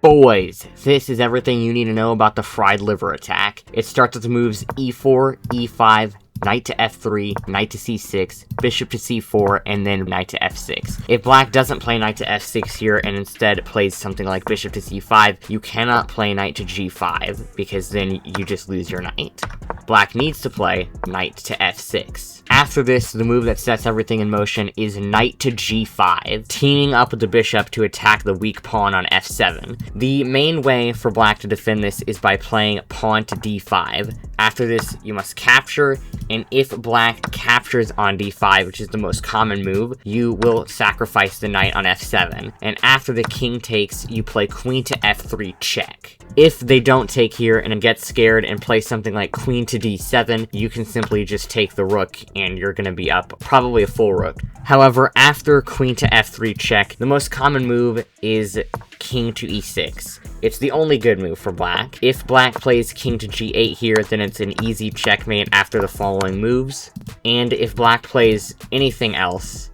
Boys, this is everything you need to know about the fried liver attack. It starts with the moves e4, e5, knight to f3, knight to c6, bishop to c4, and then knight to f6. If black doesn't play knight to f6 here and instead plays something like bishop to c5, you cannot play knight to g5, because then you just lose your knight. Black needs to play knight to f6. After this, the move that sets everything in motion is knight to g5, teaming up with the bishop to attack the weak pawn on f7. The main way for black to defend this is by playing pawn to d5. After this, you must capture, and if black captures on d5, which is the most common move, you will sacrifice the knight on f7. And after the king takes, you play queen to f3 check. If they don't take here and get scared and play something like queen to d7, you can simply just take the rook and you're going to be up probably a full rook. However, after queen to f3 check, the most common move is king to e6. It's the only good move for black. If black plays king to g8 here, then it's an easy checkmate after the following moves. And if black plays anything else,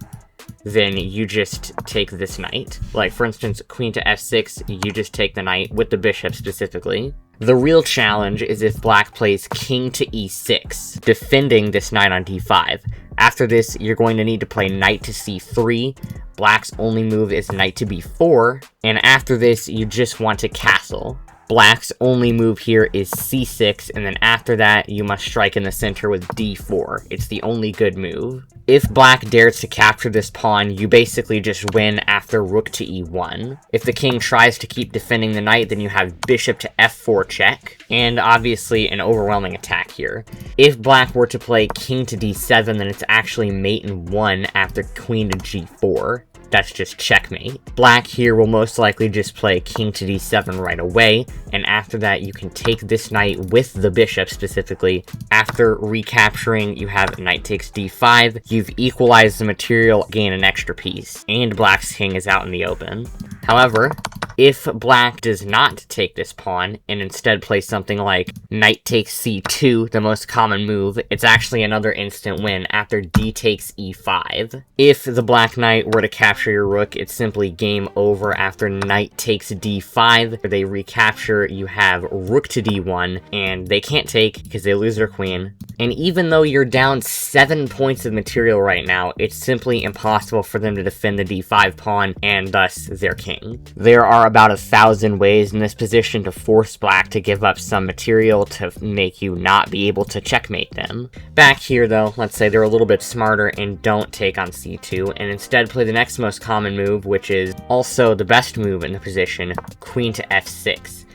then you just take this knight. Like, for instance, queen to f6, you just take the knight, with the bishop specifically. The real challenge is if black plays king to e6, defending this knight on d5. After this, you're going to need to play knight to c3. Black's only move is knight to b4, and after this, you just want to castle. Black's only move here is c6, and then after that, you must strike in the center with d4. It's the only good move. If black dares to capture this pawn, you basically just win after rook to e1. If the king tries to keep defending the knight, then you have bishop to f4 check, and obviously an overwhelming attack here. If black were to play king to d7, then it's actually mate in 1 after queen to g4. That's just checkmate. Black here will most likely just play king to d7 right away, and after that you can take this knight with the bishop specifically. After recapturing, you have knight takes d5, you've equalized the material, gain an extra piece, and black's king is out in the open. However, if black does not take this pawn, and instead plays something like knight takes c2, the most common move, it's actually another instant win after d takes e5. If the black knight were to capture your rook, it's simply game over after knight takes d5. If they recapture, you have rook to d1, and they can't take because they lose their queen. And even though you're down 7 points of material right now, it's simply impossible for them to defend the d5 pawn, and thus their king. There are about 1,000 ways in this position to force black to give up some material to make you not be able to checkmate them. Back here though, let's say they're a little bit smarter and don't take on c2, and instead play the next most common move, which is also the best move in the position, queen to f6.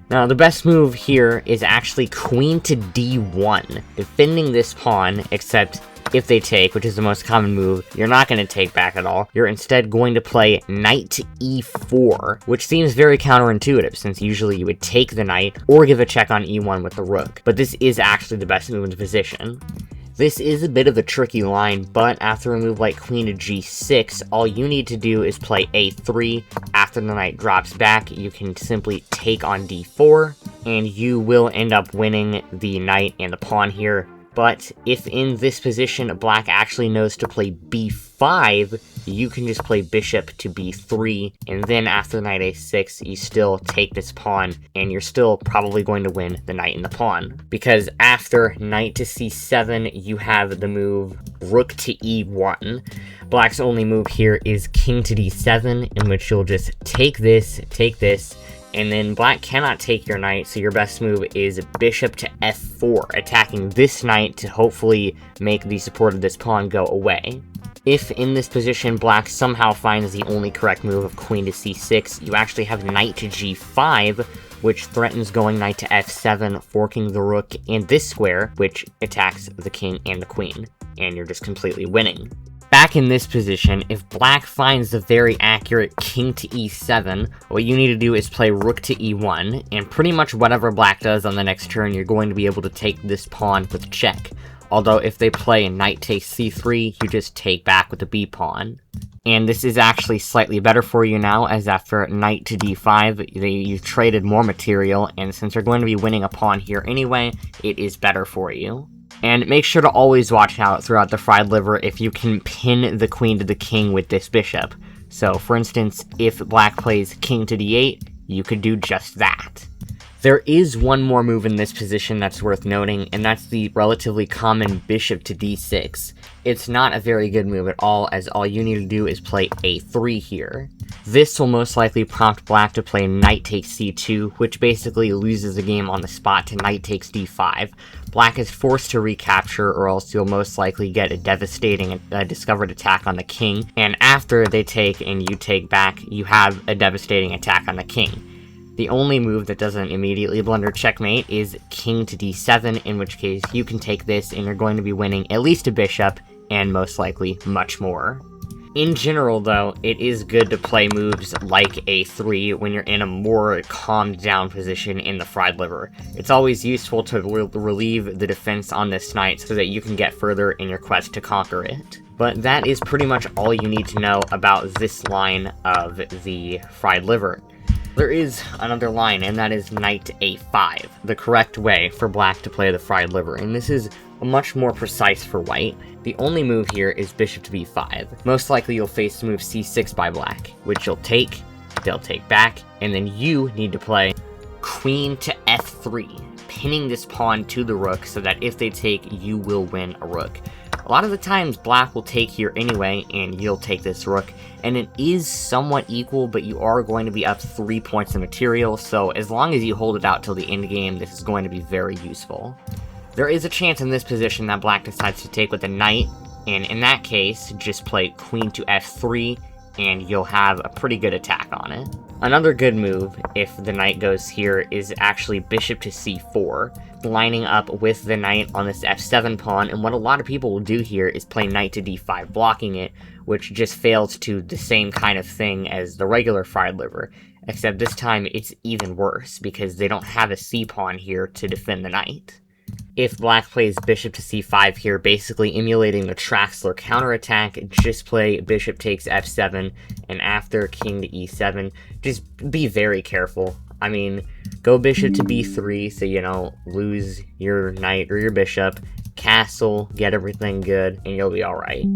Now, the best move here is actually queen to d1, defending this pawn, except if they take, which is the most common move, you're not going to take back at all. You're instead going to play knight to e4, which seems very counterintuitive, since usually you would take the knight or give a check on e1 with the rook. But this is actually the best move in the position. This is a bit of a tricky line, but after a move like queen to g6, all you need to do is play a3. After the knight drops back, you can simply take on d4, and you will end up winning the knight and the pawn here. But if in this position black actually knows to play b5, you can just play bishop to b3, and then after knight a6, you still take this pawn, and you're still probably going to win the knight and the pawn. Because after knight to c7, you have the move rook to e1. Black's only move here is king to d7, in which you'll just take this, and then black cannot take your knight, so your best move is bishop to f4, attacking this knight to hopefully make the support of this pawn go away. If in this position black somehow finds the only correct move of queen to c6, you actually have knight to g5, which threatens going knight to f7, forking the rook, and this square, which attacks the king and the queen, and you're just completely winning. Back in this position, if black finds the very accurate king to e7, what you need to do is play rook to e1, and pretty much whatever black does on the next turn, you're going to be able to take this pawn with check. Although if they play knight takes c3, you just take back with the b pawn. And this is actually slightly better for you now, as after knight to d5, you've traded more material, and since you're going to be winning a pawn here anyway, it is better for you. And make sure to always watch out throughout the fried liver if you can pin the queen to the king with this bishop. So, for instance, if black plays king to d8, you could do just that. There is one more move in this position that's worth noting, and that's the relatively common bishop to d6. It's not a very good move at all, as all you need to do is play a3 here. This will most likely prompt black to play knight takes c2, which basically loses the game on the spot to knight takes d5. Black is forced to recapture, or else you'll most likely get a devastating discovered attack on the king, and after they take and you take back, you have a devastating attack on the king. The only move that doesn't immediately blunder checkmate is king to d7, in which case you can take this and you're going to be winning at least a bishop, and most likely much more. In general though, it is good to play moves like a3 when you're in a more calmed down position in the fried liver. It's always useful to relieve the defense on this knight so that you can get further in your quest to conquer it. But that is pretty much all you need to know about this line of the fried liver. There is another line, and that is knight to a5, the correct way for black to play the fried liver, and this is much more precise for white. The only move here is bishop to b5. Most likely you'll face the move c6 by black, which you'll take, they'll take back, and then you need to play queen to f3, pinning this pawn to the rook so that if they take, you will win a rook. A lot of the times black will take here anyway, and you'll take this rook, and it is somewhat equal, but you are going to be up 3 points of material, so as long as you hold it out till the end game, this is going to be very useful. There is a chance in this position that black decides to take with a knight, and in that case, just play queen to f3, and you'll have a pretty good attack on it. Another good move, if the knight goes here, is actually bishop to c4, lining up with the knight on this f7 pawn, and what a lot of people will do here is play knight to d5, blocking it, which just fails to the same kind of thing as the regular fried liver, except this time it's even worse, because they don't have a c-pawn here to defend the knight. If black plays bishop to c5 here, basically emulating the Traxler counterattack, just play bishop takes f7, and after king to e7, just be very careful. I mean, go bishop to b3 so you don't lose your knight or your bishop, castle, get everything good, and you'll be alright.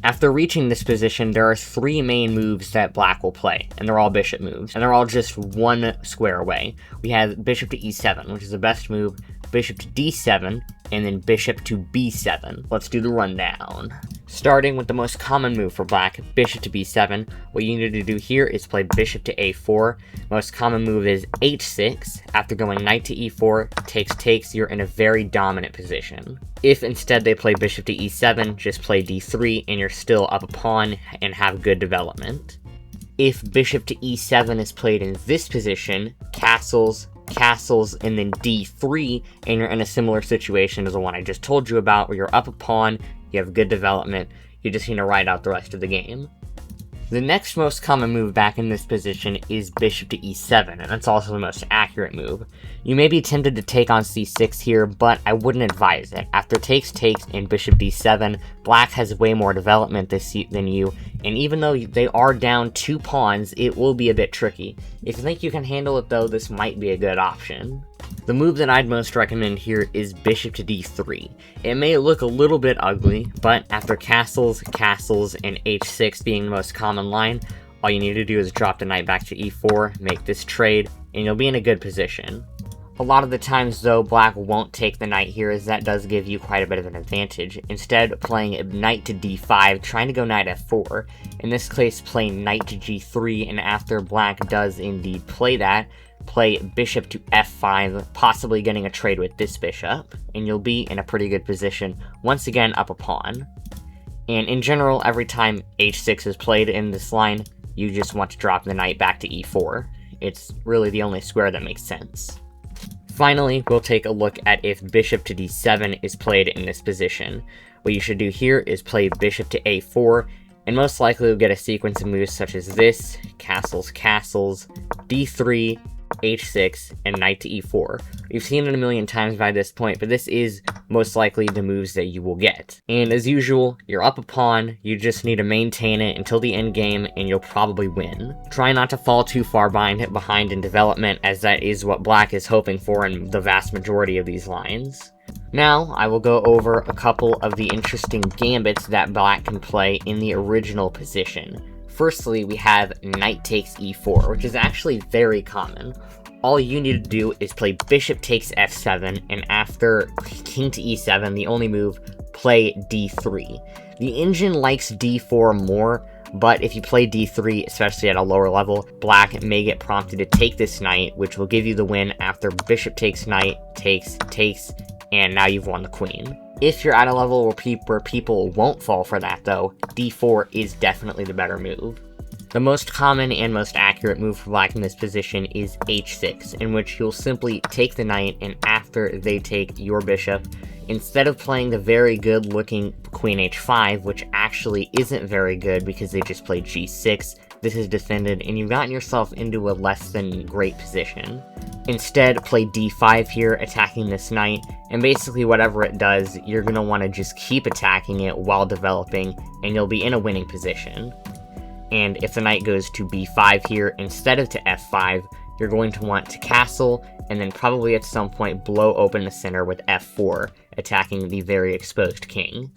After reaching this position, there are 3 main moves that black will play, and they're all bishop moves, and they're all just one square away. We have bishop to e7, which is the best move, bishop to d7, and then bishop to b7. Let's do the rundown. Starting with the most common move for black, bishop to b7, what you need to do here is play bishop to a4. Most common move is h6. After going knight to e4, takes, you're in a very dominant position. If instead they play bishop to e7, just play d3, and you're still up a pawn and have good development. If bishop to e7 is played in this position, castles, and then d3, and you're in a similar situation as the one I just told you about, where you're up a pawn, you have good development, you just need to ride out the rest of the game. The next most common move back in this position is bishop to e7, and that's also the most accurate move. You may be tempted to take on c6 here, but I wouldn't advise it. After takes, and bishop d7, black has way more development than you, and even though they are down 2 pawns, it will be a bit tricky. If you think you can handle it though, this might be a good option. The move that I'd most recommend here is bishop to d3. It may look a little bit ugly, but after castles, and h6 being the most common line, all you need to do is drop the knight back to e4, make this trade, and you'll be in a good position. A lot of the times though, black won't take the knight here, as that does give you quite a bit of an advantage. Instead, playing knight to d5, trying to go knight f4. In this case, playing knight to g3, and after black does indeed play that, play bishop to f5, possibly getting a trade with this bishop, and you'll be in a pretty good position, once again up a pawn. And in general, every time h6 is played in this line, you just want to drop the knight back to e4. It's really the only square that makes sense. Finally, we'll take a look at if bishop to d7 is played in this position. What you should do here is play bishop to a4, and most likely you'll get a sequence of moves such as this, castles, d3, h6, and knight to e4. We've seen it a million times by this point, but this is most likely the moves that you will get. And as usual, you're up a pawn, you just need to maintain it until the end game, and you'll probably win. Try not to fall too far behind in development, as that is what black is hoping for in the vast majority of these lines. Now, I will go over a couple of the interesting gambits that black can play in the original position. Firstly, we have knight takes e4, which is actually very common. All you need to do is play bishop takes f7, and after king to e7, the only move, play d3. The engine likes d4 more, but if you play d3, especially at a lower level, black may get prompted to take this knight, which will give you the win after bishop takes knight, takes, and now you've won the queen. If you're at a level where people won't fall for that though, d4 is definitely the better move. The most common and most accurate move for black in this position is h6, in which you'll simply take the knight, and after they take your bishop, instead of playing the very good looking queen h5, which actually isn't very good because they just played g6, this is defended and you've gotten yourself into a less than great position. Instead, play d5 here, attacking this knight, and basically whatever it does, you're going to want to just keep attacking it while developing, and you'll be in a winning position. And if the knight goes to b5 here instead of to f5, you're going to want to castle, and then probably at some point blow open the center with f4, attacking the very exposed king.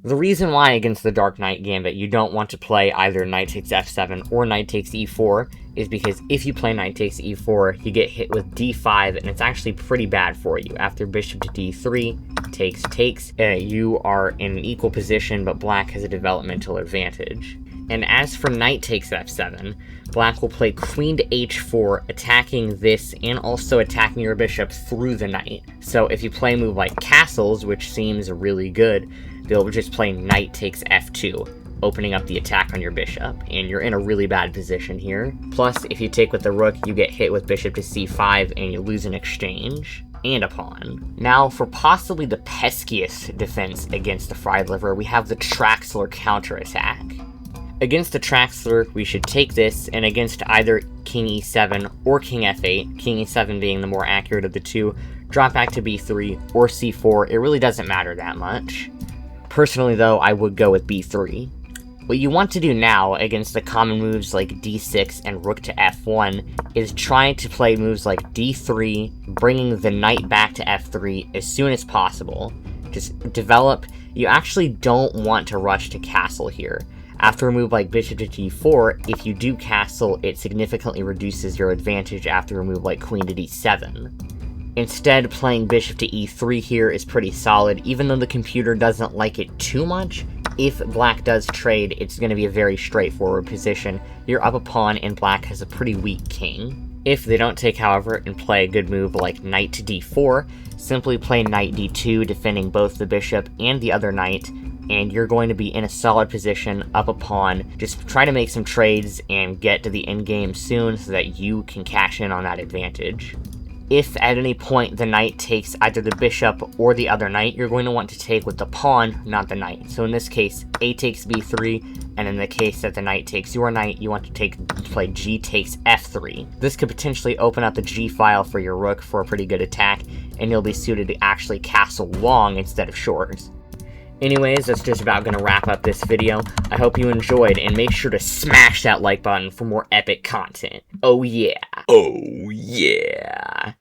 The reason why against the Dark Knight Gambit you don't want to play either knight takes f7 or knight takes e4 is because if you play knight takes e4, you get hit with d5, and it's actually pretty bad for you. After bishop to d3, takes, you are in an equal position, but black has a developmental advantage. And as for knight takes f7, black will play queen to h4, attacking this and also attacking your bishop through the knight. So if you play a move like castles, which seems really good, they'll just play knight takes f2, opening up the attack on your bishop, and you're in a really bad position here. Plus, if you take with the rook, you get hit with bishop to c5 and you lose an exchange and a pawn. Now, for possibly the peskiest defense against the Fried Liver, we have the Traxler counterattack. Against the Traxler, we should take this, and against either king e7 or king f8, king e7 being the more accurate of the two, drop back to b3 or c4, it really doesn't matter that much. Personally though, I would go with b3. What you want to do now against the common moves like d6 and rook to f1 is trying to play moves like d3, bringing the knight back to f3 as soon as possible. Just develop. You actually don't want to rush to castle here. After a move like bishop to d4, if you do castle, it significantly reduces your advantage after a move like queen to d7. Instead, playing bishop to e3 here is pretty solid, even though the computer doesn't like it too much. If black does trade, it's going to be a very straightforward position. You're up a pawn and black has a pretty weak king. If they don't take, however, and play a good move like knight to d4, simply play knight d2, defending both the bishop and the other knight, and you're going to be in a solid position, up a pawn. Just try to make some trades and get to the endgame soon so that you can cash in on that advantage. If at any point the knight takes either the bishop or the other knight, you're going to want to take with the pawn, not the knight. So in this case, a takes b3, and in the case that the knight takes your knight, you want to play g takes f3. This could potentially open up the g file for your rook for a pretty good attack, and you'll be suited to actually castle long instead of short. Anyways, that's just about going to wrap up this video. I hope you enjoyed, and make sure to smash that like button for more epic content. Oh yeah. Oh yeah.